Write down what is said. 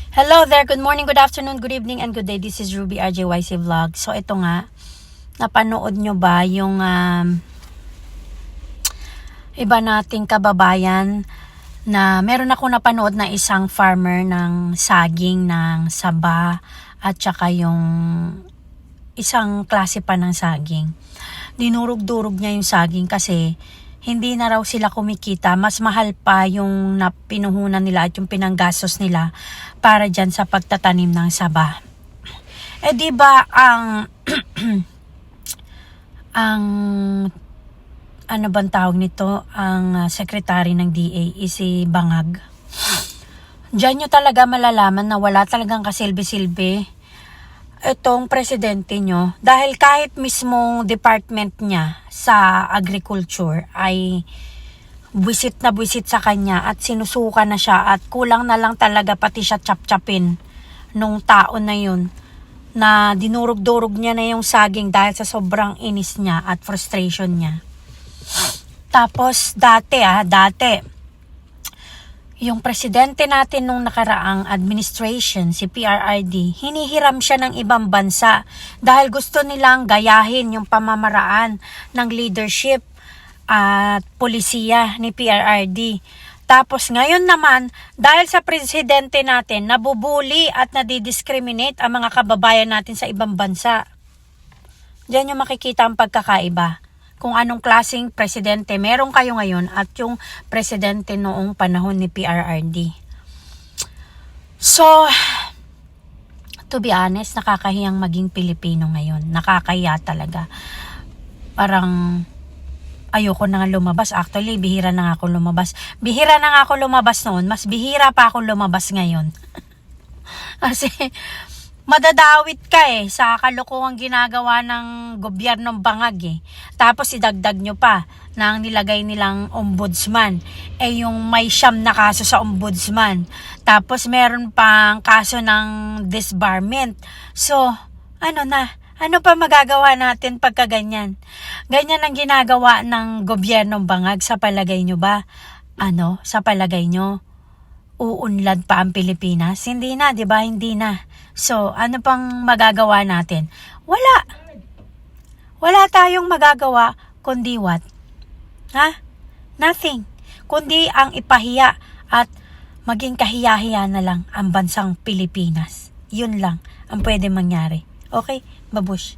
Hello there, good morning, good afternoon, good evening, and good day. This is Ruby RJYC Vlog. So ito nga, napanood nyo ba yung iba nating kababayan na meron ako napanood na isang farmer ng saging ng Saba at saka yung isang klase pa ng saging. Dinurog-durog niya yung saging kasi hindi na raw sila kumikita, mas mahal pa yung pinuhunan nila at yung pinanggastos nila para dyan sa pagtatanim ng saba. Eh di ba ang ang ano bang tawag nito, ang secretary ng DA is si Bangag. Diyan nyo talaga malalaman na wala talagang kasilbi-silbi itong presidente nyo, dahil kahit mismong department niya sa agriculture ay buwisit na buwisit sa kanya at sinusuka na siya at kulang na lang talaga pati siya chap-chapin nung tao na yun na dinurog-durog niya na yung saging dahil sa sobrang inis niya at frustration niya. Tapos dati yung presidente natin nung nakaraang administration, si PRRD, hinihiram siya ng ibang bansa dahil gusto nilang gayahin yung pamamaraan ng leadership at polisiya ni PRRD. Tapos ngayon naman, dahil sa presidente natin, nabubuli at nadidiscriminate ang mga kababayan natin sa ibang bansa. Diyan yung makikita ang pagkakaiba. Kung anong klaseng presidente meron kayo ngayon at yung presidente noong panahon ni PRRD. So, to be honest, nakakahiyang maging Pilipino ngayon. Nakakahiya talaga. Parang ayoko na nga lumabas. Actually, bihira na nga ako lumabas. Bihira na nga ako lumabas noon. Mas bihira pa ako lumabas ngayon. Kasi madadawit ka sa kalokohang ginagawa ng gobyernong Bangag Tapos idagdag nyo pa na ang nilagay nilang ombudsman yung may 9 na kaso sa ombudsman. Tapos meron pang kaso ng disbarment. So, ano pa magagawa natin pagka ganyan? Ganyan ang ginagawa ng gobyernong Bangag, sa palagay nyo ba? Sa palagay nyo, uunlad pa ang Pilipinas? Hindi na, di ba? Hindi na. So, ano pang magagawa natin? Wala. Wala tayong magagawa kundi what? Nothing. Kundi ang ipahiya at maging kahiya-hiya na lang ang bansang Pilipinas. Yun lang ang pwede mangyari. Okay? Babush.